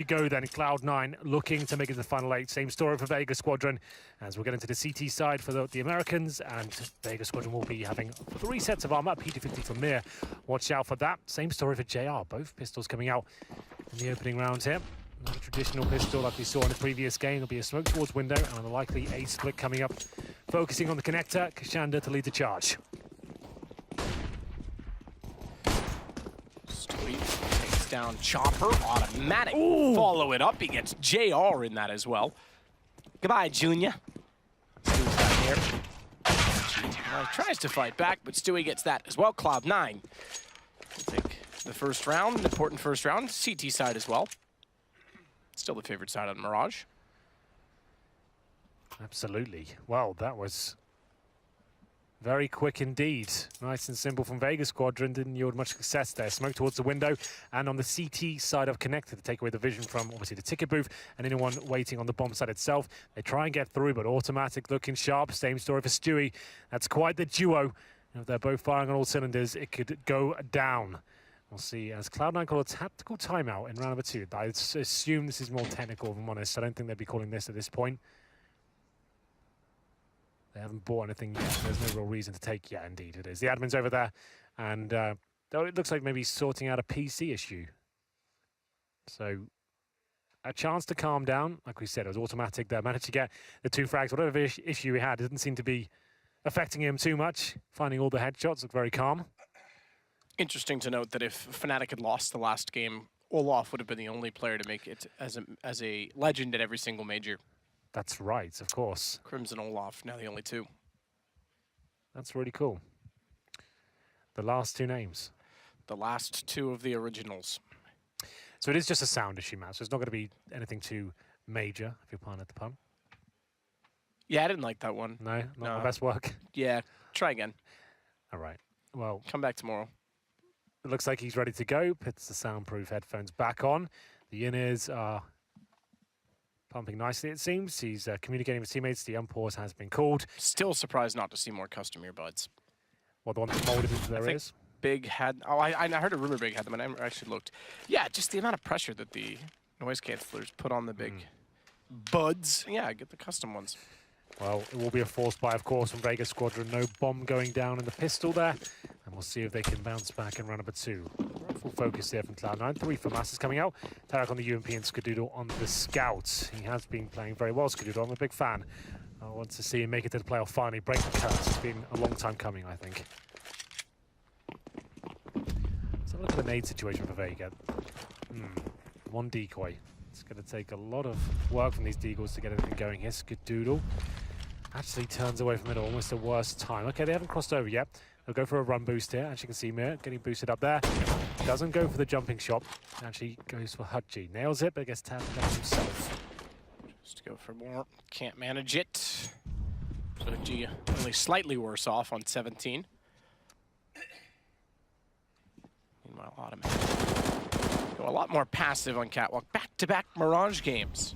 Go then, Cloud9 looking to make it to the final 8. Same story for Vega Squadron as we'll get into the CT side for the Americans, and Vega Squadron will be having 3 sets of armor. PT50 from Mir, watch out for that. Same story for JR, both pistols coming out in the opening round here. Not a traditional pistol like we saw in the previous game. There'll be a smoke towards window and a likely A split coming up. Focusing on the connector, Kashanda to lead the charge. Down Chopper, automatic. Ooh. Follow it up. He gets JR in that as well. Goodbye, Junior. Here. Tries to fight back, but Stewie gets that as well. Cloud9 will take the first round, an important first round. CT side as well. Still the favorite side on Mirage. Absolutely. Well, that was very quick indeed. Nice and simple from Vega Squadron. Didn't yield much success there. Smoke towards the window. And on the CT side of Connector to take away the vision from, obviously, the ticket booth and anyone waiting on the bomb side itself. They try and get through, but automatic looking sharp. Same story for Stewie. That's quite the duo. If they're both firing on all cylinders, it could go down. We'll see as Cloud9 call a tactical timeout in round number 2. I assume this is more technical, if I'm honest. I don't think they'd be calling this at this point. They haven't bought anything yet. There's no real reason to take. Yeah, indeed it is. The admin's over there, and it looks like maybe sorting out a PC issue. So a chance to calm down. Like we said, it was automatic there. Managed to get the 2 frags. Whatever issue he had, it didn't seem to be affecting him too much. Finding all the headshots, looked very calm. Interesting to note that if Fnatic had lost the last game, Olaf would have been the only player to make it as a legend at every single major. That's right, of course. Crimson Olaf, now the only 2. That's really cool. The last 2 names. The last 2 of the originals. So it is just a sound issue, Matt, so it's not going to be anything too major, if you're pardon the pun. Yeah, I didn't like that one. No, not my best work. Yeah, try again. All right, well. Come back tomorrow. It looks like he's ready to go. Puts the soundproof headphones back on. The in-ears are pumping nicely, it seems. He's communicating with teammates. The unpause has been called. Still surprised not to see more custom earbuds. Well, the one that's molded into their ears? Big had... Oh, I heard a rumor Big had them, and I actually looked. Yeah, just the amount of pressure that the noise cancellers put on the big buds. Yeah, get the custom ones. Well, it will be a forced buy, of course, from Vega Squadron. No bomb going down in the pistol there. And we'll see if they can bounce back in round number 2. Full focus here from Cloud9. 3 for Masses coming out. Tarek on the UMP and Skadoodle on the Scouts. He has been playing very well, Skadoodle. I'm a big fan. I want to see him make it to the playoff finally. Break the curse. It's been a long time coming, I think. Let's have a look at the nade situation for Vega. 1 decoy. It's going to take a lot of work from these deagles to get anything going here. Skadoodle actually turns away from it at almost the worst time. Okay, they haven't crossed over yet. They'll go for a run boost here. As you can see, Mir getting boosted up there. Doesn't go for the jumping shot. Actually goes for Hudgy. Nails it, but gets tapped down himself. Just go for more. Can't manage it. So Hudgy only slightly worse off on 17. Meanwhile, automatic. Go a lot more passive on Catwalk. Back-to-back Mirage games.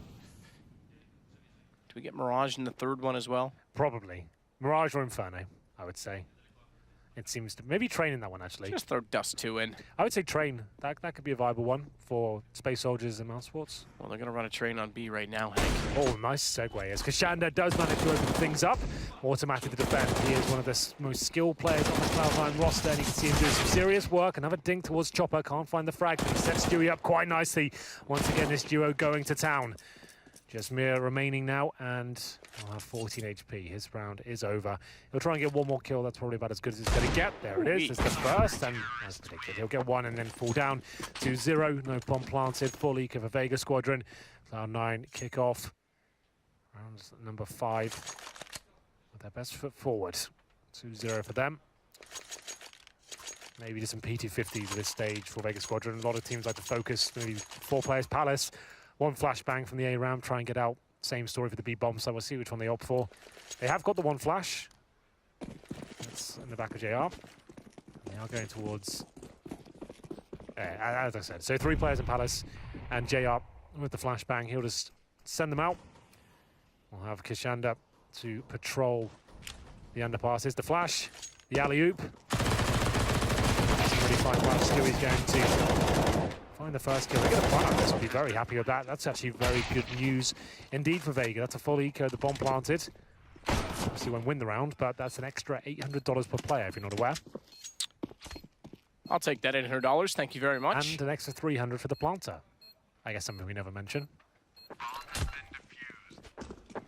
Do we get Mirage in the 3rd one as well? Probably. Mirage or Inferno, I would say. It seems to... Maybe Train in that one, actually. Just throw Dust 2 in. I would say Train. That could be a viable one for Space Soldiers and Mouse Sports. Well, they're going to run a Train on B right now, Hank. Oh, nice segue as Kashanda does manage to open things up. Automatic to defend. He is one of the most skilled players on the Cloud9 roster, and you can see him doing some serious work. Another dink towards Chopper. Can't find the frag, but he sets Stewie up quite nicely. Once again, this duo going to town. Just Mir remaining now, and he'll have 14 HP. His round is over. He'll try and get 1 more kill. That's probably about as good as he's going to get. There it is. It's the first, and as predicted, he'll get 1 and then fall down to 0. No bomb planted. Full eco for Vega Squadron. Cloud9 kick off. Round number 5 with their best foot forward. 2-0 for them. Maybe just some PT50s at this stage for Vega Squadron. A lot of teams like to focus. Maybe 4 players. Palace. 1 flashbang from the A-Ram, try and get out. Same story for the B-bomb, so we'll see which one they opt for. They have got the 1 flash. That's in the back of JR. They are going towards... as I said, so 3 players in Palace, and JR with the flashbang. He'll just send them out. We'll have Kashanda to patrol the underpasses. The flash, the alley-oop. That's a really fine flash. Stewie's going to find the first kill. They're going to find out this. Will be very happy with that. That's actually very good news indeed for Vega. That's a full eco, the bomb planted. Obviously won't win the round, but that's an extra $800 per player if you're not aware. I'll take that $800. Thank you very much. And an extra $300 for the planter. I guess something we never mention.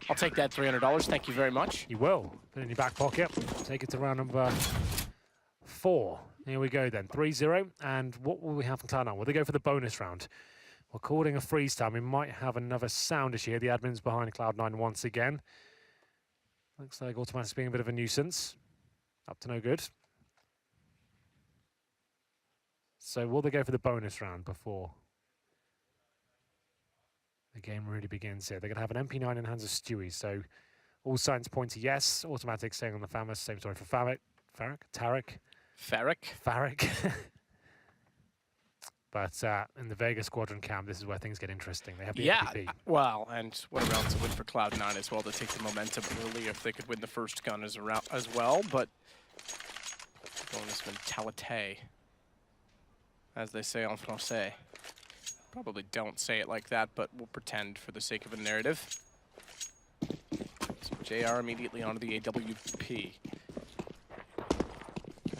I'll take that $300. Thank you very much. You will. Put it in your back pocket. Take it to round number 4. Here we go then. 3-0. And what will we have from Cloud9? Will they go for the bonus round? We're calling a freeze time. We might have another sound issue here. The admin's behind Cloud9 once again. Looks like Automatic's being a bit of a nuisance. Up to no good. So will they go for the bonus round before the game really begins here? They're going to have an MP9 in the hands of Stewie, so all signs point to yes. Automatic staying on the Famas. Same story for Farrick. But in the Vega Squadron camp, this is where things get interesting. They have the MVP. Well, and what a round to win for Cloud9 as well, to take the momentum early if they could win the first gun as well. But bonus mentality, as they say en français. Probably don't say it like that, but we'll pretend for the sake of a narrative. So JR immediately onto the AWP.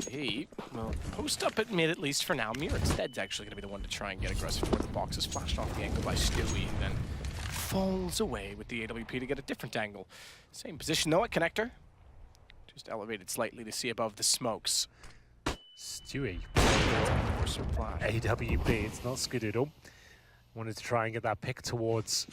He will post up at mid, at least for now. Mir instead's actually going to be the one to try and get aggressive toward the boxes. Flashed off the angle by Stewie, and then falls away with the AWP to get a different angle. Same position though at connector. Just elevated slightly to see above the smokes. Stewie. AWP, it's not Skadoodle. Wanted to try and get that pick towards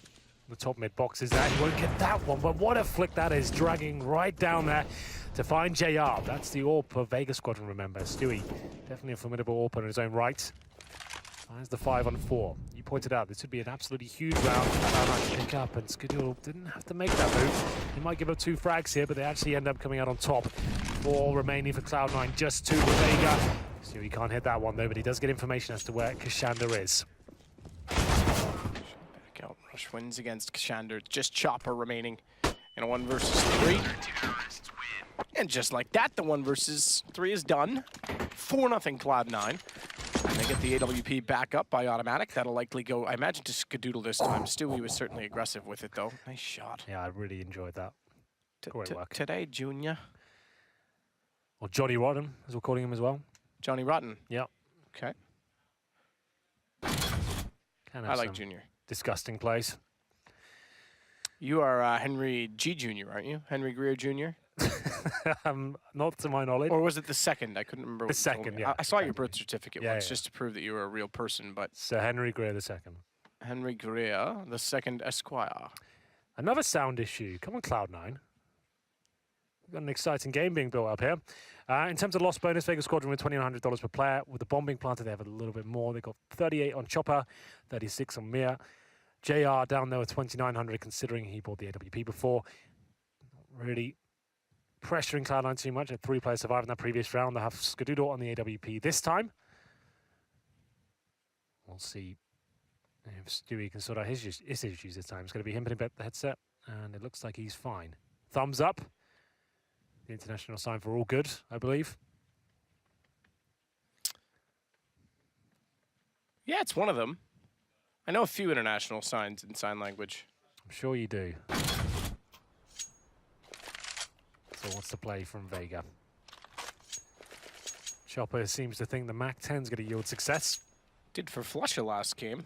the top mid boxes there. He won't get that one, but what a flick that is, dragging right down there to find JR. That's the AWP of Vega Squadron, remember. Stewie, definitely a formidable AWP in his own right. There's the 5-on-4. You pointed out this would be an absolutely huge round to pick up, and Skadoodle didn't have to make that move. He might give up 2 frags here, but they actually end up coming out on top. 4 remaining for Cloud9, just 2 for Vega. Stewie can't hit that one though, but he does get information as to where Kashander is. Back out, Rush wins against Kashander. Just Chopper remaining in a 1 versus 3. And just like that, the 1 versus 3 is done. 4-0 Cloud9. And they get the AWP back up by Automatic. That'll likely go, I imagine, to Skadoodle this time. Stewie was certainly aggressive with it, though. Nice shot. Yeah, I really enjoyed that. Great work. Today, Junior. Or Johnny Rotten, as we're calling him as well. Johnny Rotten. Yep. Okay. I like Junior. Disgusting plays. You are Henry G. Jr., aren't you? Henry Greer Jr.? Not to my knowledge. Or was it the second? I couldn't remember. The second, yeah. I saw your birth certificate once, yeah. just to prove that you were a real person, but... Sir Henry Greer II. Henry Greer II, Esquire. Another sound issue. Come on, Cloud9. We've got an exciting game being built up here. In terms of lost bonus, Vega Squadron with $2,900 per player. With the bomb being planted, they have a little bit more. They've got 38 on Chopper, 36 on Mir. JR down there with 2,900, considering he bought the AWP before. Not really pressuring Cloud9 too much. Had 3 players survive in that previous round. They have Skadoodle on the AWP this time. We'll see if Stewie can sort out his issues this time. It's going to be him putting back the headset, and it looks like he's fine. Thumbs up. The international sign for all good, I believe. Yeah, it's one of them. I know a few international signs in sign language. I'm sure you do. So what's the play from Vega? Chopper seems to think the MAC-10 is going to yield success. Did for Flusher last game.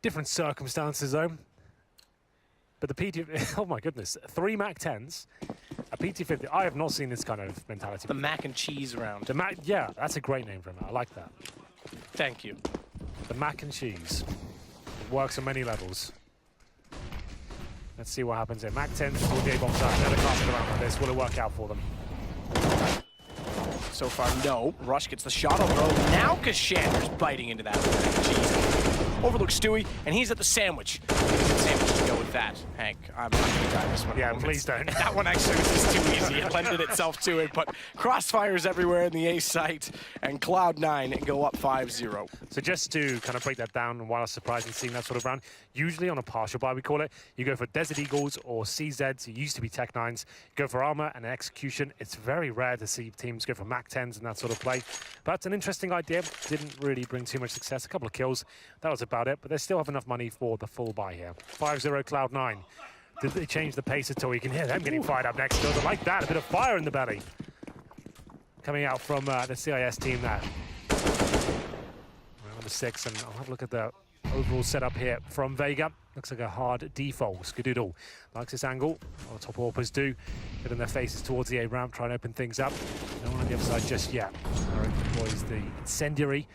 Different circumstances, though. But the PT... Oh, my goodness. 3 MAC-10s. A PT-50. I have not seen this kind of mentality. The mac and cheese round. The Mac... Yeah, that's a great name for him. I like that. Thank you. The mac and cheese. It works on many levels. Let's see what happens here. MAC-10 will get bombs out. Never casting around like this. Will it work out for them? So far, no. Rush gets the shot on throw. Now Kashander's biting into that. Jeez. Overlooks Stewie, and he's at the sandwich. Sandwich go with that, Hank. I'm not going to try this one. Yeah, please don't. That one actually was just too easy. It lended itself to it, but crossfires everywhere in the A site, and Cloud9 go up 5-0. So just to kind of break that down, and while I was surprised in seeing that sort of round, usually on a partial buy, we call it, you go for Desert Eagles or CZs. It used to be Tech 9s. You go for armor and execution. It's very rare to see teams go for Mac 10s and that sort of play. But it's an interesting idea. Didn't really bring too much success. A couple of kills. That was about it. But they still have enough money for the full buy here. 5-0 Cloud9. Did they change the pace at all? You can hear them getting fired up next door. They like that. A bit of fire in the belly. Coming out from the CIS team there. Number 6, and I'll have a look at the overall setup here from Vega. Looks like a hard default. Skadoodle likes this angle. All the top AWPers do. Getting their faces towards the A ramp, try and open things up. No one on the other side just yet. Eric deploys the incendiary.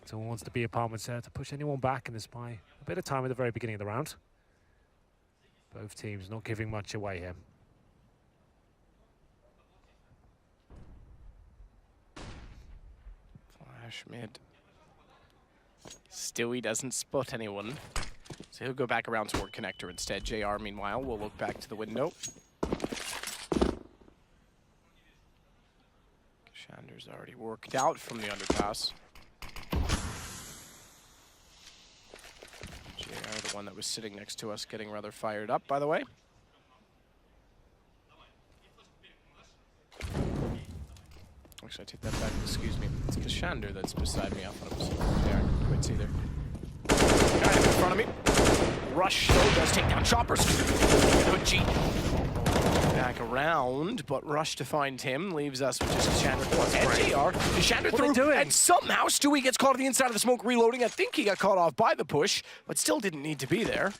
Someone wants to be apartments there to push anyone back, and there's by a bit of time at the very beginning of the round. Both teams not giving much away here. Flash mid. Stewie doesn't spot anyone, so he'll go back around toward connector instead. JR, meanwhile, will look back to the window. Shander's already worked out from the underpass. JR, the one that was sitting next to us, getting rather fired up, by the way. Actually, I take that back. Excuse me. It's Kashander that's beside me. I thought it was there. I couldn't quite see there. Got him in front of me. Rush, though, does take down Choppers. G. Back around, but Rush to find him leaves us with just Kashander and JR. Kashander through, and somehow Stewie gets caught on the inside of the smoke reloading. I think he got caught off by the push, but still didn't need to be there.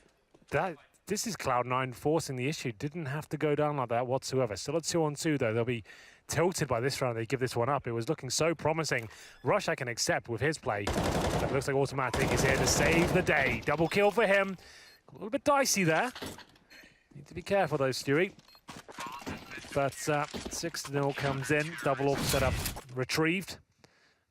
This is Cloud9 forcing the issue. Didn't have to go down like that whatsoever. Still at 2-on-2, though. They'll be tilted by this round. They give this one up. It was looking so promising. Rush I can accept with his play. But it looks like Automatic is here to save the day. Double kill for him. A little bit dicey there. Need to be careful, though, Stewie. But 6-0 comes in. Double off setup retrieved.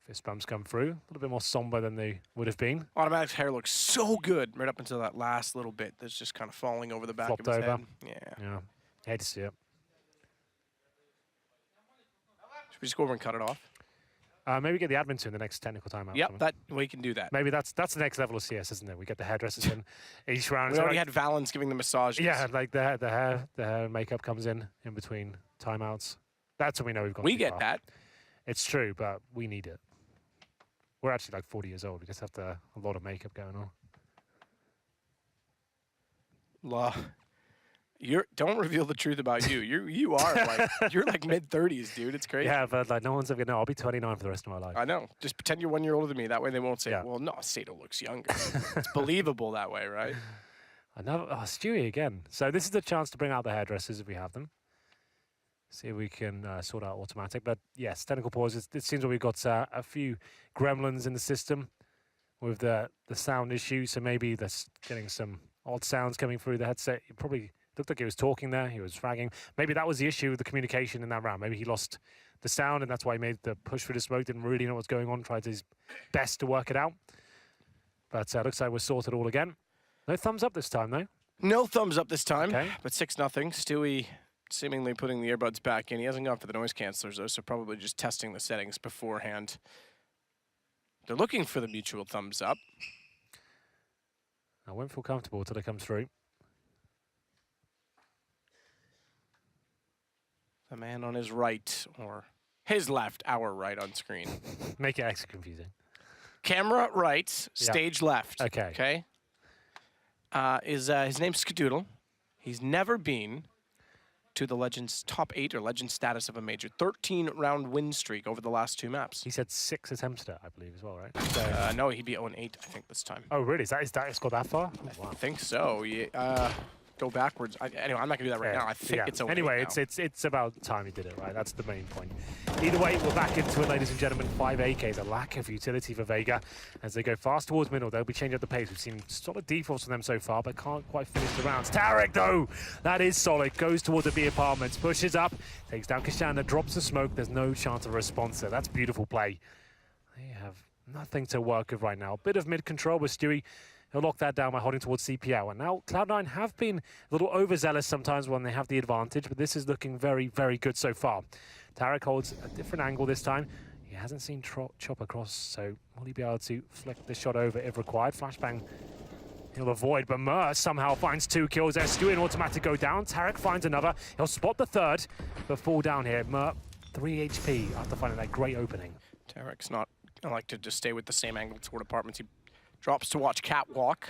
Fist bumps come through. A little bit more somber than they would have been. Automatic's hair looks so good right up until that last little bit that's just kind of falling over the back Flopped of his over. head. Yeah. Hate to see it. Should we just go over and cut it off? Maybe get the admin to in the next technical timeout. Yep, that we can do that. Maybe that's the next level of CS, isn't it? We get the hairdressers in each round. We already had Valens giving the massages. Yeah, like the hair and makeup comes in between timeouts. That's when we know we've got. We get that. It's true, but we need it. We're actually like 40 years old. We just have a lot of makeup going on. Don't reveal the truth about you. You are like you're like mid-30s, dude. It's crazy. Yeah, but like no one's ever gonna know. I'll be 29 for the rest of my life. I know. Just pretend you're 1 year older than me. That way they won't say, Yeah. well, no, Sato looks younger. It's believable that way, right? I know. Oh, Stewie again. So this is the chance to bring out the hairdressers if we have them. See if we can sort out Automatic. But yes, technical pauses. It seems like we've got a few gremlins in the system with the sound issue. So maybe that's getting some odd sounds coming through the headset. It probably looked like he was talking there. He was fragging. Maybe that was the issue with the communication in that round. Maybe he lost the sound, and that's why he made the push through the smoke. Didn't really know what's going on. Tried his best to work it out. But looks like we're sorted all again. No thumbs up this time, though. No thumbs up this time, Okay. but 6-0. Stewie seemingly putting the earbuds back in. He hasn't gone for the noise cancelers, though, so probably just testing the settings beforehand. They're looking for the mutual thumbs up. I won't feel comfortable until it comes through. The man on his right, or his left, our right on screen. Make it extra confusing. Camera right, stage left. Okay. Okay. His name's Skadoodle. He's never been to the Legends top 8 or Legend status of a major. 13-round win streak over the last 2 maps. He said 6 attempts at it, I believe, as well, right? So, No, he'd be 0-8, I think, this time. oh, really? It's got that far? Oh, wow. I think so. Yeah, go backwards. Anyway, I'm not gonna do that right now. I think it's 0-8 Anyway, now. it's about time he did it, right? That's the main point. Either way, we're back into it, ladies and gentlemen. 5 AKs, a lack of utility for Vega. As they go fast towards middle, they'll be changing up the pace. We've seen solid defaults from them so far, but can't quite finish the rounds. Tarek, though, that is solid. Goes towards the B apartments, pushes up, takes down Kashanda, drops the smoke. There's no chance of a response there. That's beautiful play. They have nothing to work with right now. A bit of mid-control with Stewie. He'll lock that down by holding towards CPL. And now Cloud9 have been a little overzealous sometimes when they have the advantage, but this is looking very, very good so far. Tarek holds a different angle this time. He hasn't seen Chop across, so will he be able to flick the shot over if required? Flashbang he'll avoid, but Mer somehow finds 2 kills there. Stewie and Automatic go down. Tarek finds another. He'll spot the third, but fall down here. Mer, 3 HP after finding that great opening. Tarek's not like to just stay with the same angle toward apartments. He drops to watch Catwalk.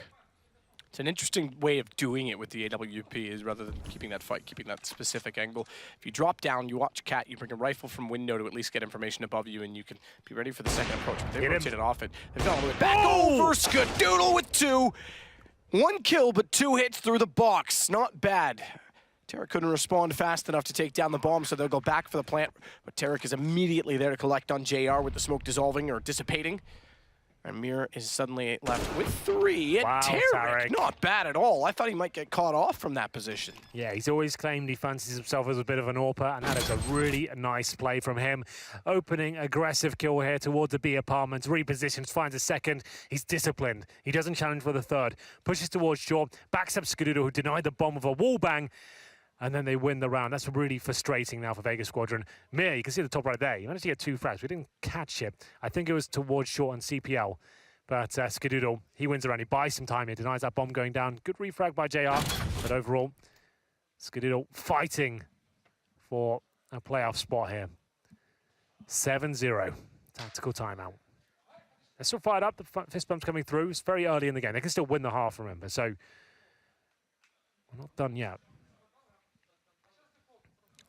It's an interesting way of doing it with the AWP, is rather than keeping that fight, keeping that specific angle. If you drop down, you watch Cat, you bring a rifle from window to at least get information above you, and you can be ready for the second approach. But they rotated off it. They've gone all the way back over. Skadoodle with 2. 1 kill, but 2 hits through the box. Not bad. Tarek couldn't respond fast enough to take down the bomb, so they'll go back for the plant. But Tarek is immediately there to collect on JR with the smoke dissolving or dissipating. And Mir is suddenly left with 3. Wow, Tarek, not bad at all. I thought he might get caught off from that position. Yeah, he's always claimed he fancies himself as a bit of an AWPer, and that is a really nice play from him. Opening aggressive kill here towards the B apartments, repositions, finds a second. He's disciplined. He doesn't challenge for the third. Pushes towards short, backs up Skadoodle, who denied the bomb with a wall bang, and then they win the round. That's really frustrating now for Vega Squadron. Mir, you can see the top right there. He managed to get 2 frags. We didn't catch it. I think it was towards short on CPL. But Skadoodle, he wins the round. He buys some time here, denies that bomb going down. Good refrag by JR. But overall, Skadoodle fighting for a playoff spot here. 7-0. Tactical timeout. They're still fired up. The fist bump's coming through. It's very early in the game. They can still win the half, remember. So we're not done yet.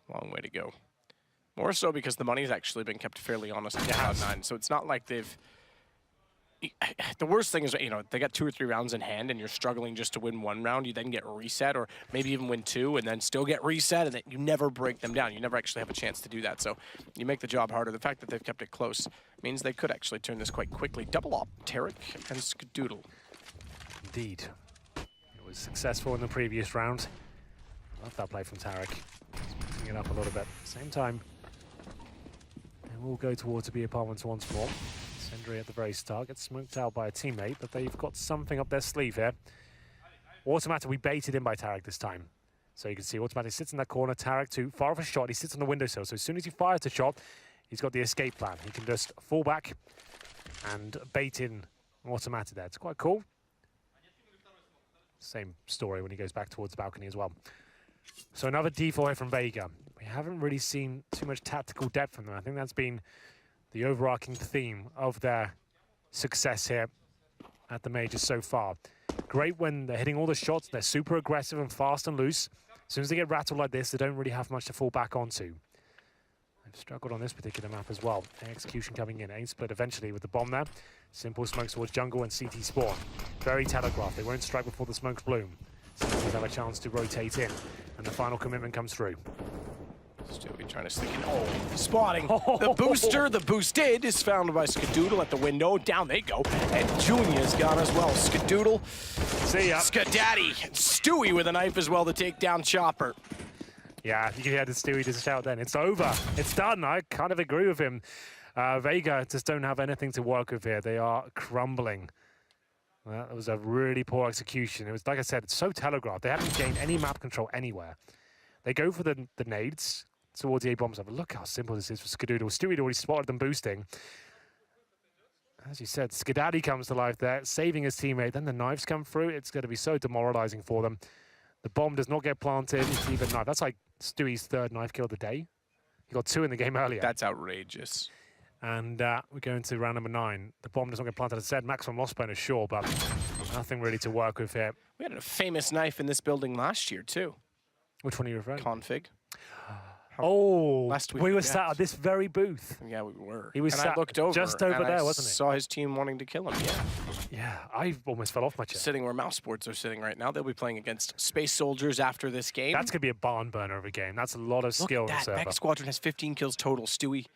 Long way to go. More so because the money's actually been kept fairly honest in Cloud9, so it's not like they've... The worst thing is, you know, they got 2 or 3 rounds in hand and you're struggling just to win 1 round, you then get reset, or maybe even win 2 and then still get reset, and then you never break them down. You never actually have a chance to do that, so you make the job harder. The fact that they've kept it close means they could actually turn this quite quickly. Double up, Tarek and Skadoodle. Indeed. It was successful in the previous round. Love that play from Tarek. It up a little bit. Same time, and we'll go towards the B apartments once more. Sendry at the very start gets smoked out by a teammate, but they've got something up their sleeve here. Automatic, we baited in by Tarek this time. So you can see Automatic sits in that corner. Tarek too far off a shot. He sits on the windowsill. So as soon as he fires the shot, he's got the escape plan. He can just fall back and bait in Automatic there. It's quite cool. Same story when he goes back towards the balcony as well. So another D4 here from Vega. We haven't really seen too much tactical depth from them. I think that's been the overarching theme of their success here at the majors so far. Great when they're hitting all the shots. They're super aggressive and fast and loose. As soon as they get rattled like this, they don't really have much to fall back onto. They've struggled on this particular map as well. Execution coming in. Aim split eventually with the bomb there. Simple smokes towards jungle and CT spawn. Very telegraphed. They won't strike before the smokes bloom. So they have a chance to rotate in, and the final commitment comes through. Stewie trying to sneak in. Oh, spotting the booster. The boosted is found by Skadoodle at the window. Down they go. And Junior's gone as well. Skadoodle. See ya. Skadaddy. Stewie with a knife as well to take down Chopper. Yeah, you had the Stewie to shout then. It's over. It's done. I kind of agree with him. Vega just don't have anything to work with here. They are crumbling. That was a really poor execution. It was, like I said, it's so telegraphed. They haven't gained any map control anywhere. They go for the nades towards the A-bombs. But look how simple this is for Skadoodle. Stewie already spotted them boosting. As you said, Skadaddy comes to life there, saving his teammate. Then the knives come through. It's going to be so demoralizing for them. The bomb does not get planted. It's even knife. That's like Stewie's 3rd knife kill of the day. He got 2 in the game earlier. That's outrageous. And we go into round number 9. The bomb does not get planted, as I said. Maximum loss bonus, sure, but nothing really to work with here. We had a famous knife in this building last year, too. Which one are you referring to? Config. Oh, last week we were sat at this very booth. Yeah, we were. He was sat I looked over, just over there, wasn't he? Saw his team wanting to kill him, yeah. Yeah, I almost fell off my chair. Sitting where Mouse Sports are sitting right now. They'll be playing against Space Soldiers after this game. That's going to be a barn burner of a game. That's a lot of skill. Look at that. Vega Squadron has 15 kills total. Stewie.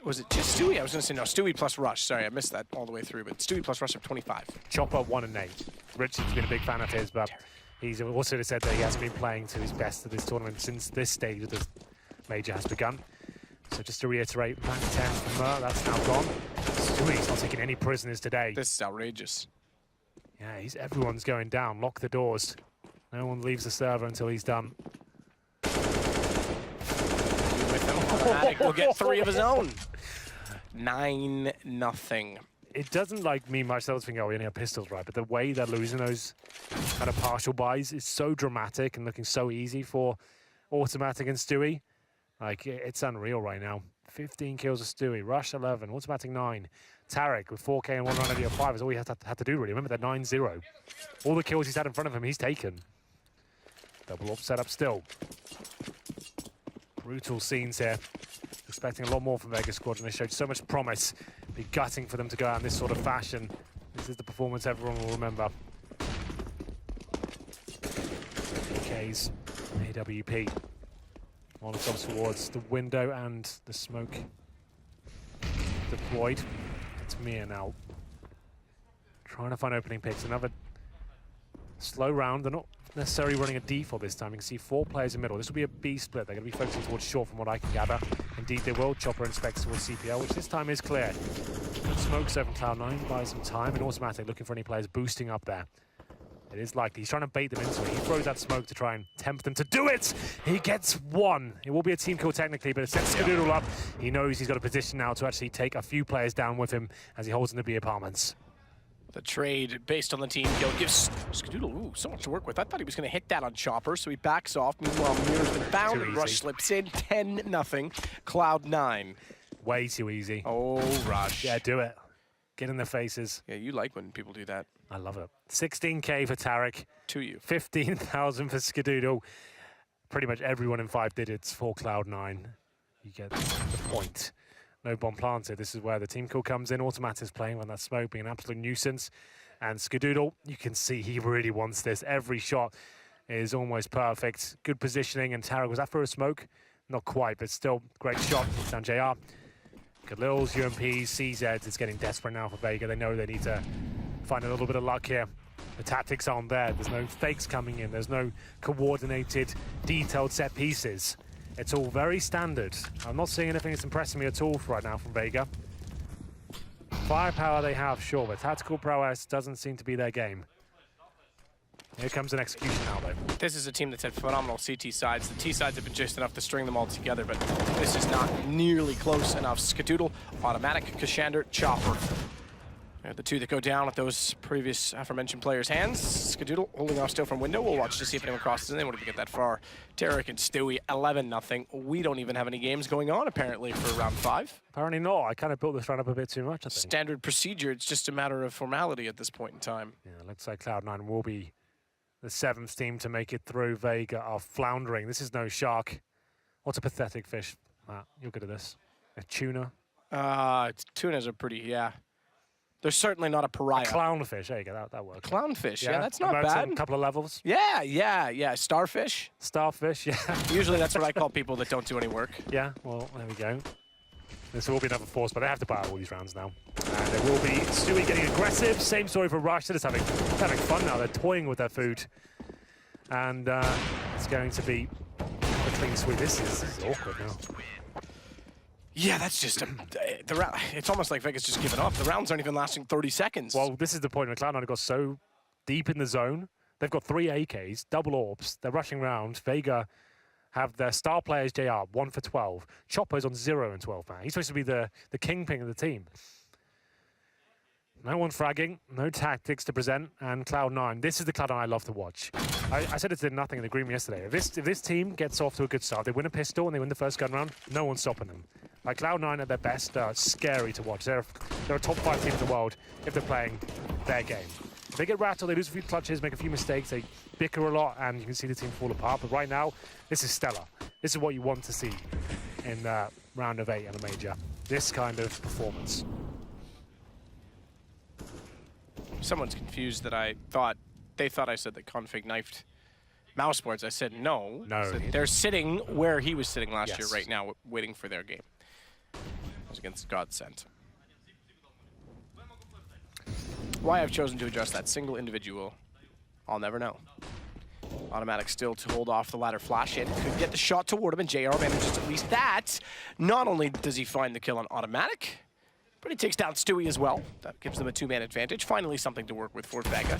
Was it just Stewie? I was going to say, no, Stewie plus Rush. Sorry, I missed that all the way through, but Stewie plus Rush of 25. Chopper 1 and 8. Richard's been a big fan of his, but he's also said that he hasn't been playing to his best at this tournament since this stage of the major has begun. So just to reiterate, rank 10 from Mer, that's now gone. Stewie's not taking any prisoners today. This is outrageous. Yeah, everyone's going down. Lock the doors. No one leaves the server until he's done. With him, Automatic will get 3 of his own. 9-0. It doesn't like mean much. They'll think, oh, we only have pistols, right? But the way they're losing those kind of partial buys is so dramatic and looking so easy for Automatic and Stewie. Like, it's unreal right now. 15 kills of Stewie, Rush 11, Automatic 9. Tarek with 4K and 1 round of 5 is all he had to do, really. Remember, they're 9-0. All the kills he's had in front of him, he's taken. Double up setup still. Brutal scenes here. Expecting a lot more from Vega Squadron. They showed so much promise. Be gutting for them to go out in this sort of fashion. This is the performance everyone will remember. AKs, AWP. Molotovs towards the window and the smoke deployed. It's Mia now. Trying to find opening picks. Another slow round. They're not necessarily running a default this time. You can see 4 players in the middle. This will be a B split. They're going to be focusing towards short from what I can gather. Indeed, they will. Chopper inspects towards CPL, which this time is clear. Smokes over Cloud9, buys some time, and Automatic looking for any players boosting up there. It is likely. He's trying to bait them into it. He throws that smoke to try and tempt them to do it. He gets 1. It will be a team kill technically, but it sets Skadoodle up. He knows he's got a position now to actually take a few players down with him as he holds in the B apartments. The trade based on the team kill gives Skadoodle so much to work with. I thought he was going to hit that on Chopper, so he backs off. Meanwhile, Mirror's been bound and Rush slips in. 10-0. Cloud9. Way too easy. Oh, Rush. Yeah, do it. Get in their faces. Yeah, you like when people do that. I love it. 16K for Tarek. To you. 15,000 for Skadoodle. Pretty much everyone in 5 digits for Cloud9. You get the point. No bomb planted. This is where the team kill comes in. Automatic's playing on that smoke, being an absolute nuisance. And Skadoodle, you can see he really wants this. Every shot is almost perfect. Good positioning. And Tarek, was that for a smoke? Not quite, but still great shot. It's down JR. Khalil's, UMPs, CZs. It's getting desperate now for Vega. They know they need to find a little bit of luck here. The tactics aren't there. There's no fakes coming in. There's no coordinated, detailed set pieces. It's all very standard. I'm not seeing anything that's impressing me at all right now from Vega. Firepower they have, sure, but tactical prowess doesn't seem to be their game. Here comes an execution now, though. This is a team that's had phenomenal CT sides. The T sides have been just enough to string them all together, but this is not nearly close enough. Skadoodle, Automatic, Kashander, Chopper. They're the 2 that go down with those previous aforementioned players' hands. Skadoodle holding off still from window. We'll watch to see if anyone crosses in. They won't even get that far. Tarek and Stewie, 11-0. We don't even have any games going on, apparently, for round 5. Apparently not. I kind of built this round up a bit too much, I think. Standard procedure. It's just a matter of formality at this point in time. Yeah, looks like Cloud9 will be the 7th team to make it through. Vega are floundering. This is no shark. What's a pathetic fish? Matt, you're good at this. A tuna? Tunas are pretty, yeah. They're certainly not a pariah. Clownfish, there you go, that works. Clownfish, yeah, that's not bad. A couple of levels. Yeah. Starfish. Starfish, yeah. Usually that's what I call people that don't do any work. Yeah, well, there we go. This will be another force, but they have to buy all these rounds now. And there will be Stewie getting aggressive. Same story for Rush. They're just having fun now. They're toying with their food. And it's going to be a clean sweep. This is awkward now. Yeah, that's just the round. It's almost like Vega's just given up. The rounds aren't even lasting 30 seconds. Well, this is the point where Cloud9 have got so deep in the zone. They've got 3 AKs, double orbs. They're rushing round. Vega have their star players, JR, 1 for 12. Chopper's on 0 and 12, man. He's supposed to be the kingpin of the team. No one fragging, no tactics to present, and Cloud9. This is the Cloud9 I love to watch. I said it did nothing in the green yesterday. If this team gets off to a good start, they win a pistol and they win the first gun round, no one's stopping them. Like Cloud9 at their best are scary to watch. They're a top 5 team in the world if they're playing their game. If they get rattled, they lose a few clutches, make a few mistakes, they bicker a lot, and you can see the team fall apart. But right now, this is stellar. This is what you want to see in round of 8 in a major. This kind of performance. Someone's confused that they thought I said that Config knifed mouse boards. I said no. No. So they're sitting where he was sitting last year right now, waiting for their game. It was against Godsent. Why I've chosen to address that single individual, I'll never know. Automatic still to hold off the ladder flash hit. Could get the shot toward him, and JR manages at least that. Not only does he find the kill on Automatic, But he takes down Stewie as well. That gives them a 2-man advantage. Finally something to work with for Vega.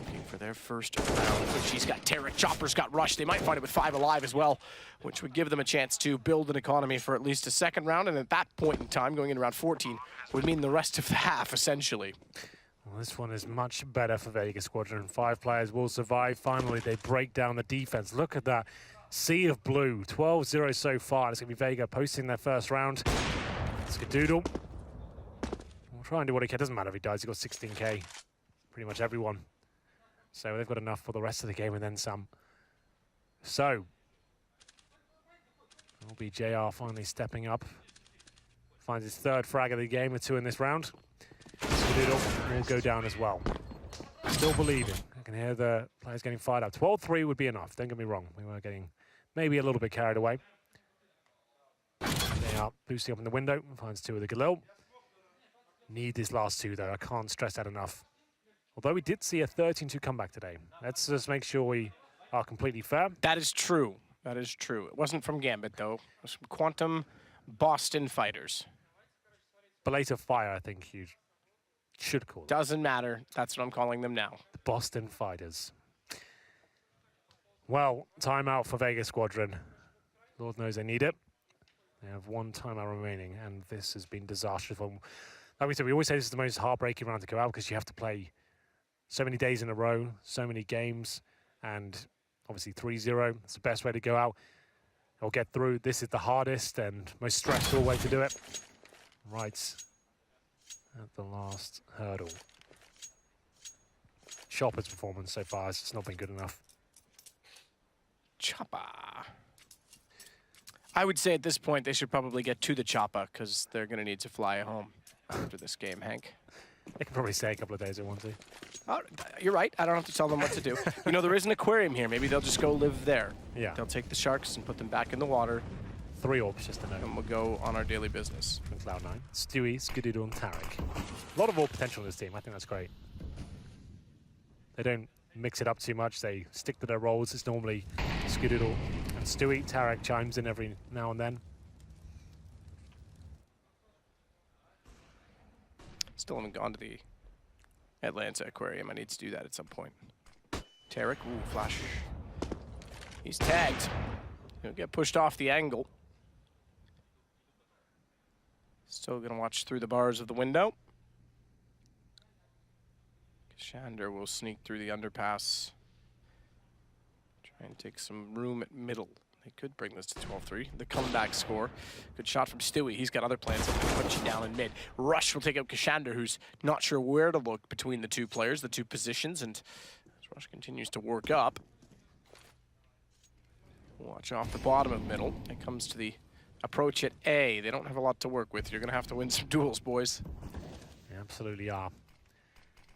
Looking for their first round, which he's got Tarek. Chopper's got rushed. They might find it with 5 alive as well, which would give them a chance to build an economy for at least a second round. And at that point in time, going into round 14, would mean the rest of the half, essentially. Well, this one is much better for Vega Squadron. 5 players will survive. Finally, they break down the defense. Look at that sea of blue. 12-0 so far. It's going to be Vega posting their first round. Skadoodle. We'll try and do what he can. Doesn't matter if he dies. He's got 16k. Pretty much everyone. So they've got enough for the rest of the game and then some. So, it'll be JR finally stepping up. Finds his 3rd frag of the game with 2 in this round. Skadoodle will go down as well. Still believing. I can hear the players getting fired up. 12-3 would be enough. Don't get me wrong. We were getting maybe a little bit carried away. They are boosting up in the window. Finds 2 of the Galil. Need this last 2 though. I can't stress that enough. Although we did see a 13-2 comeback today. Let's just make sure we are completely fair. That is true. That is true. It wasn't from Gambit though. It was from Quantum Boston Fighters. Belated Fire, I think you should call it. Doesn't matter. That's what I'm calling them now. The Boston Fighters. Well, timeout for Vega Squadron. Lord knows they need it. They have 1 timeout remaining, and this has been disastrous. Like we said, we always say this is the most heartbreaking round to go out because you have to play so many days in a row, so many games, and obviously 3-0. It's the best way to go out or get through. This is the hardest and most stressful way to do it. Right at the last hurdle. Chopper's performance so far has just not been good enough. Chopper. I would say at this point they should probably get to the chopper because they're going to need to fly home after this game, Hank. They can probably stay a couple of days if they want to. Oh, you're right. I don't have to tell them what to do. You know, there is an aquarium here. Maybe they'll just go live there. Yeah. They'll take the sharks and put them back in the water. 3 orbs just to know. And we'll go on our daily business. From Cloud9. Stewie, Skadoodle, and Tarek. A lot of all potential in this team. I think that's great. They don't mix it up too much. They stick to their roles. It's normally Skadoodle and Stewie. Tarek chimes in every now and then. Still haven't gone to the Atlanta aquarium. I need to do that at some point. Tarek, ooh, flash. He's tagged. He'll get pushed off the angle. Still gonna watch through the bars of the window. Shander will sneak through the underpass. Try and take some room at middle. They could bring this to 12-3. The comeback score. Good shot from Stewie. He's got other plans. He'll put you down in mid. Rush will take out Kashander, who's not sure where to look between the 2 players, the 2 positions, and as Rush continues to work up. Watch off the bottom of middle. It comes to the approach at A. They don't have a lot to work with. You're going to have to win some duels, boys. They absolutely are.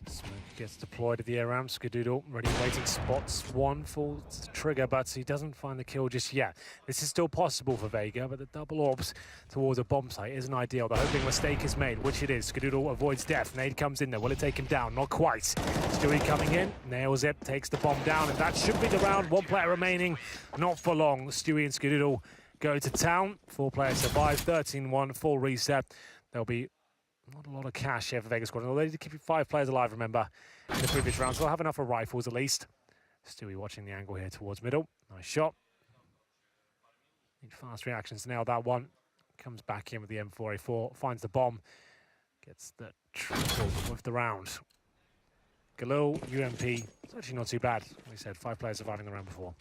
Smoke gets deployed at the air ramp. Skadoodle ready waiting, spots 1 full trigger, but he doesn't find the kill just yet. This is still possible for Vega, but the double orbs towards a bomb site isn't ideal. They're hoping a mistake is made, which it is. Skadoodle avoids death. Nade comes in there. Will it take him down? Not quite. Stewie coming in, nails it, takes the bomb down, and that should be the round. 1 player remaining, not for long. Stewie and Skadoodle go to town. 4 players survive, 13-1, full reset. There'll be not a lot of cash here for Vega Squadron. Although they did keep 5 players alive, remember, in the previous rounds. They'll have enough of rifles at least. Stewie watching the angle here towards middle. Nice shot. Need fast reactions to nail that one. Comes back in with the M4A4, finds the bomb. Gets the triple with the round. Galil, UMP, it's actually not too bad. Like we said, 5 players surviving the round before.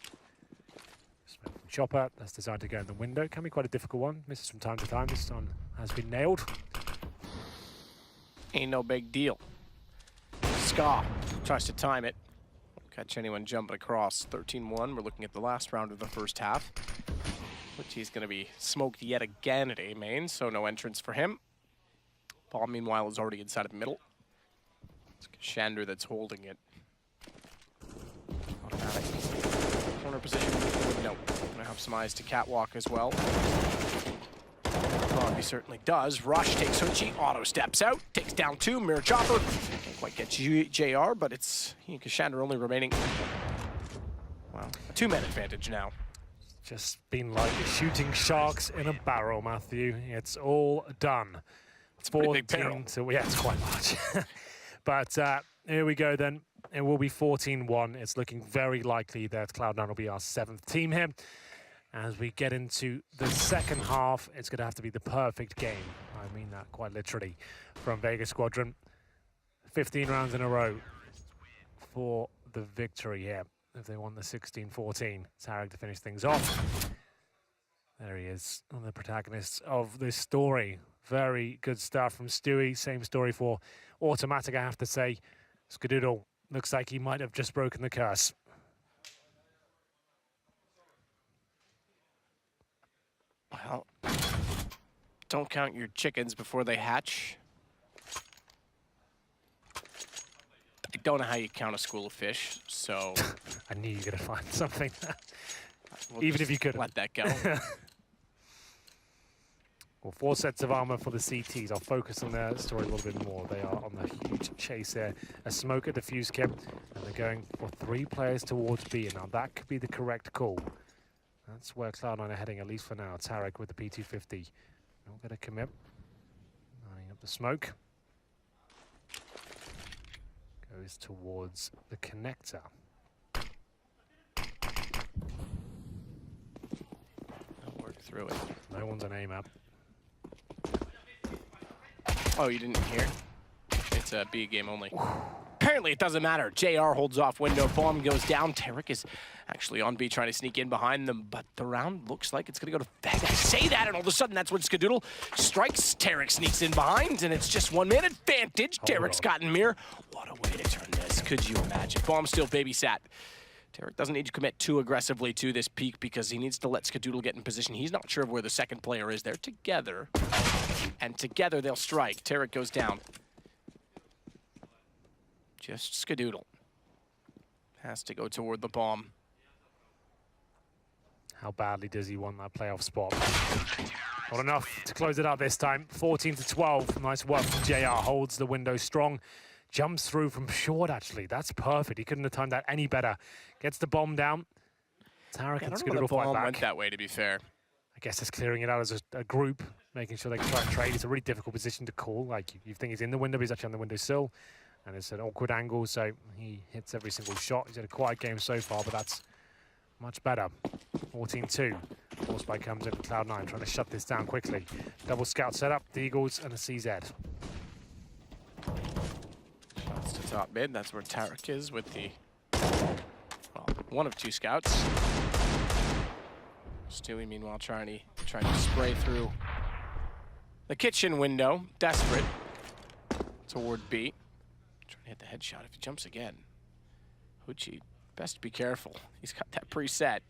Smoke from Chopper, that's designed to go in the window. Can be quite a difficult one. Misses from time to time. This one has been nailed. Ain't no big deal. Ska tries to time it. Won't catch anyone jumping across. 13-1. We're looking at the last round of the first half, which he's going to be smoked yet again at A main, so no entrance for him. Ball, meanwhile, is already inside of middle. It's Shander that's holding it. Automatic. Corner position. No. Gonna have some eyes to catwalk as well. He certainly does. Rush takes Huchi, auto steps out, takes down 2, mirror chopper. Can't quite get JR, but it's he and Kashander only remaining. Well, a 2-man advantage now. Just been like shooting sharks in a barrel, Matthew. It's all done It's a pretty big barrel. Yeah, it's quite large. But here we go then. It will be 14-1. It's looking very likely that Cloud9 will be our 7th team here. As we get into the second half, it's going to have to be the perfect game. I mean that quite literally from Vega Squadron. 15 rounds in a row for the victory here. If they want the 16-14, Tarek to finish things off. There he is, one of the protagonists of this story. Very good stuff from Stewie. Same story for Automatic, I have to say. Skadoodle looks like he might have just broken the curse. Well, don't count your chickens before they hatch. I don't know how you count a school of fish, so... I knew you were going to find something. We'll Even if you couldn't. let that go. Well, 4 sets of armor for the CTs. I'll focus on their story a little bit more. They are on the huge chase there. A smoke, a defuse kit, and they're going for 3 players towards B. Now, that could be the correct call. That's where Cloud9 are heading, at least for now. Tarek with the P250. Not going to commit. Lining up the smoke. Goes towards the connector. I'll work through it. No one's an aim up. Oh, you didn't hear? It's a B game only. Apparently it doesn't matter. JR holds off window, bomb goes down. Tarek is actually on B trying to sneak in behind them, but the round looks like it's gonna go to Vega. I say that, and all of a sudden that's when Skadoodle strikes. Tarek sneaks in behind, and it's just 1 minute advantage. Tarek's gotten mirror. What a way to turn this. Could you imagine? Bomb still babysat. Tarek doesn't need to commit too aggressively to this peak because he needs to let Skadoodle get in position. He's not sure of where the second player is. They're together, and together they'll strike. Tarek goes down. Just Skadoodle. Has to go toward the bomb. How badly does he want that playoff spot? Not enough to close it out this time. 14-12. Nice work from JR. Holds the window strong. Jumps through from short, actually. That's perfect. He couldn't have timed that any better. Gets the bomb down. Tarek and Skadoodle fight back. Went that way, to be fair. I guess it's clearing it out as a group, making sure they can try and trade. It's a really difficult position to call. Like, you think he's in the window, but he's actually on the windowsill. And it's an awkward angle, so he hits every single shot. He's had a quiet game so far, but that's much better. 14-2. Forceby comes in for Cloud9, trying to shut this down quickly. Double scout setup, the Eagles and a CZ. Shots to top mid. That's where Tarek is with the, well, 1 of 2 scouts. Stewie, meanwhile, trying to spray through the kitchen window, desperate toward B. Trying to hit the headshot. If he jumps again, Hoochie, best be careful. He's got that preset.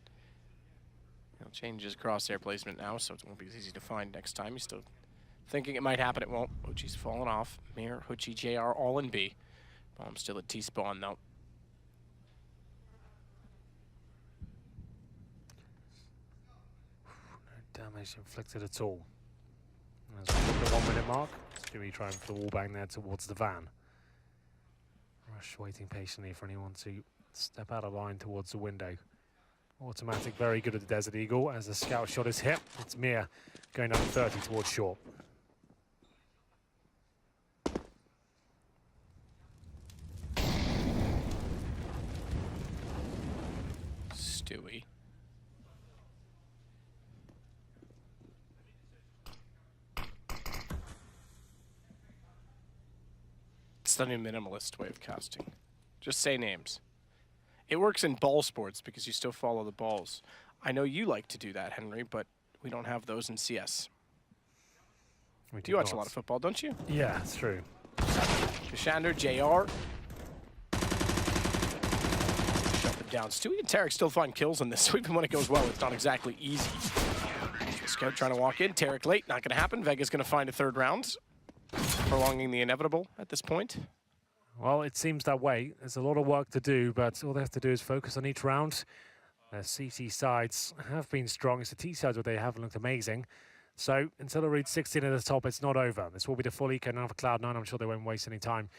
He'll change his crosshair placement now, so it won't be as easy to find next time. He's still thinking it might happen. It won't. Hoochie's fallen off. Mir, Hoochie, JR, all in B. Bomb still at T-spawn, though. No damage inflicted at all. As we hit the 1 minute mark, Stewie trying for the wall bang there towards the van. Rush waiting patiently for anyone to step out of line towards the window. Automatic very good at the Desert Eagle as the scout shot is hit. It's Mir going down 30 towards short. Stewie. It's not a minimalist way of casting. Just say names. It works in ball sports because you still follow the balls. I know you like to do that, Henry, but we don't have those in CS. You watch a lot of football, don't you? Yeah, it's true. Kashander, JR. Shut them down. Stewie and Tarek still find kills in this. Even when it goes well, it's not exactly easy. Scout trying to walk in. Tarek late, not going to happen. Vega's going to find a 3rd round. Prolonging the inevitable at this point. Well, it seems that way. There's a lot of work to do, but all they have to do is focus on each round. The CT sides have been strong. It's the T sides where they haven't looked amazing. So until they reach 16 at the top, it's not over. This will be the full eco now for Cloud9. I'm sure they won't waste any time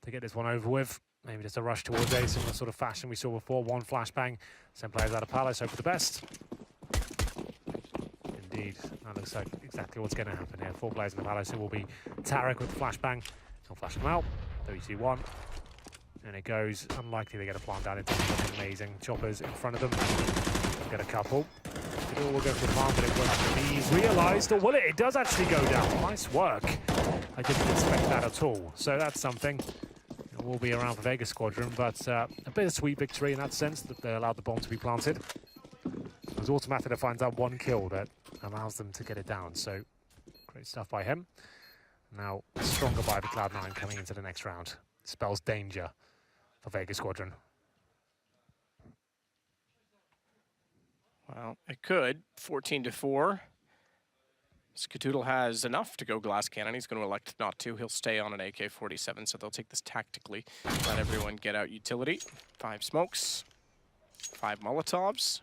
to get this one over with. Maybe just a rush towards A, similar sort of fashion we saw before. 1 flashbang. Send players out of Palace. Hope for the best. indeed. That looks like exactly what's going to happen here. 4 players in the Palace. It will be Tarek with the flashbang. He'll flash them out. 3-2-1. And it goes. Unlikely they get a plant down. It's amazing. Choppers in front of them. They'll get a couple. It all will go for the plant, but it won't be realised. Or will it? It does actually go down. Nice work. I didn't expect that at all. So that's something. It will be around for Vega Squadron, but a bittersweet victory in that sense that they allowed the bomb to be planted. It was Automatic that finds out 1 kill that allows them to get it down. So great stuff by him. Now a stronger buy for Cloud9 coming into the next round. Spells danger for Vega Squadron. Well, it could. 14-4. Skadoodle has enough to go glass cannon. He's going to elect not to. He'll stay on an AK-47, so they'll take this tactically. Let everyone get out utility. 5 smokes, 5 Molotovs,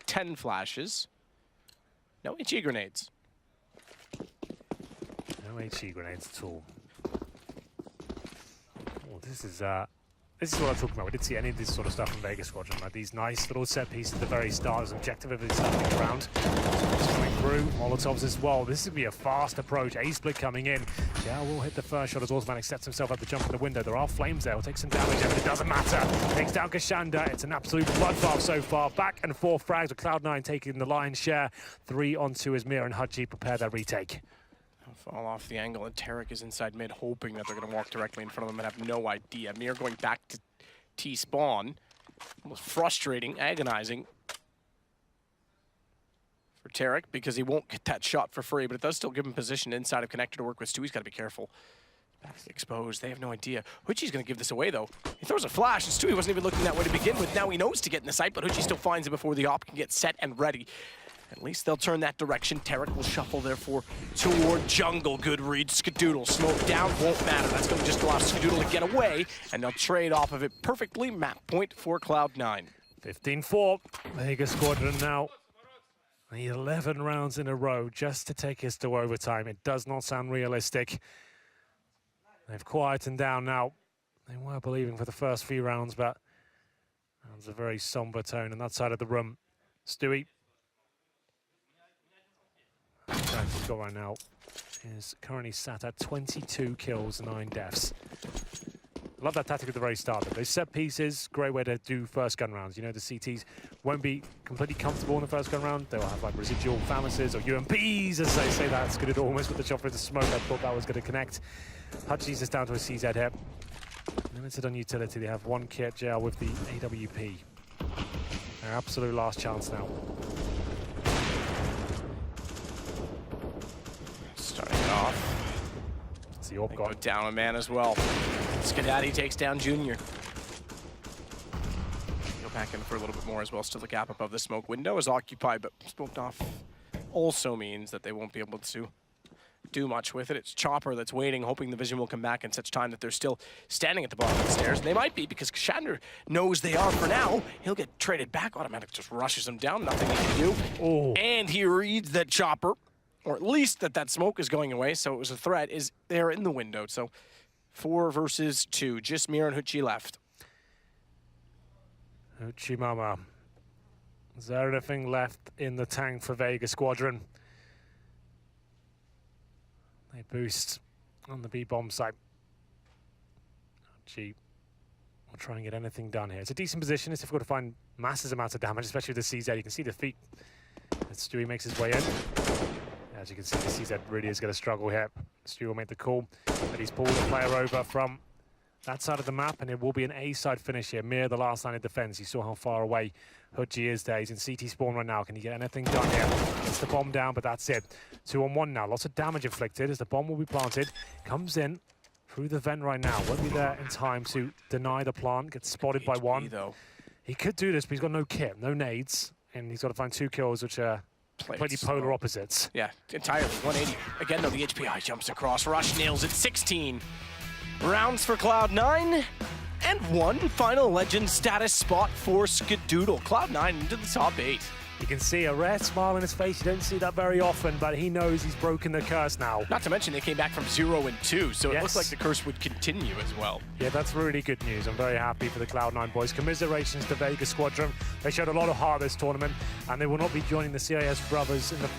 10 flashes, no HE grenades. No HE grenades at all. Oh, this is what I'm talking about. We didn't see any of this sort of stuff from Vega Squadron. Like these nice little set pieces at the very start as objective of this happening around. It's coming through. Molotovs as well. This would be a fast approach. A-split coming in. Yeah, will hit the first shot as Automatic sets himself up to jump in the window. There are flames there. He'll take some damage, but it doesn't matter. Takes down Kashanda. It's an absolute bloodbath so far. Back and forth frags with Cloud9 taking the lion's share. 3 on 2 as Mir and Hudgy prepare their retake. Fall off the angle, and Tarek is inside mid, hoping that they're going to walk directly in front of them and have no idea. Mir going back to T-spawn. Almost frustrating, agonizing for Tarek because he won't get that shot for free, but it does still give him position inside of connector to work with. Stewie's got to be careful. Back exposed. They have no idea. Hudgy's going to give this away, though. He throws a flash, and Stewie wasn't even looking that way to begin with. Now he knows to get in the sight, but Hudgy still finds it before the op can get set and ready. At least they'll turn that direction. Tarek will shuffle, therefore, toward jungle. Good read. Skadoodle. Smoke down. Won't matter. That's going to just allow Skadoodle to get away, and they'll trade off of it perfectly. Map point for Cloud9. 15-4. Vega Squadron now. 11 rounds in a row just to take us to overtime. It does not sound realistic. They've quietened down now. They were believing for the first few rounds, but that's a very somber tone on that side of the room. Stewie. He's got right now is currently sat at 22 kills, 9 deaths. I love that tactic at the very start. Those set pieces, great way to do first gun rounds. You know, the CTs won't be completely comfortable in the first gun round. They'll have like residual FAMASs or UMPs, as they say. That's good. It almost with the chopper into smoke. I thought that was going to connect. Hudgy's is down to a CZ here. Limited on utility. They have 1 kit jail with the AWP. Their absolute last chance now. Starting it off. It's the AWP Go down a man as well. Skadaddy takes down Junior. Go back in for a little bit more as well. Still the gap above the smoke window is occupied, but smoked off also means that they won't be able to do much with it. It's Chopper that's waiting, hoping the vision will come back in such time that they're still standing at the bottom of the stairs. And they might be, because Kashanda knows they are for now. He'll get traded back. Automatic just rushes him down. Nothing he can do. Oh. And he reads that Chopper, or at least that smoke is going away, so it was a threat, is there in the window. So 4 versus 2. Just Mir and Hudgy left. Hudgy Mama. Is there anything left in the tank for Vega Squadron? They boost on the B-bomb site. Hudgy will try and get anything done here. It's a decent position. It's difficult to find massive amounts of damage, especially with the CZ. You can see the feet as Stewie makes his way in. As you can see, the CZ really is going to struggle here. Stewie will make the call, but he's pulled a player over from that side of the map, and it will be an A-side finish here. Mir, the last line of defense. You saw how far away Hudgy is there. He's in CT spawn right now. Can he get anything done here? Gets the bomb down, but that's it. 2 on 1 now. Lots of damage inflicted as the bomb will be planted. Comes in through the vent right now. Won't be there in time to deny the plant. Gets spotted by 1. Though. He could do this, but he's got no kit, no nades, and he's got to find 2 kills, which are completely polar opposites. Yeah, entirely. 180. Again, though, the HPI jumps across. Rush nails it. 16 rounds for Cloud9. And 1 final legend status spot for Skadoodle. Cloud9 into the top 8. You can see a rare smile on his face. You don't see that very often, but he knows he's broken the curse now. Not to mention they came back from 0 and 2, so yes. It looks like the curse would continue as well. Yeah, that's really good news. I'm very happy for the Cloud9 boys. Commiserations to Vega Squadron. They showed a lot of heart this tournament, and they will not be joining the CIS brothers in the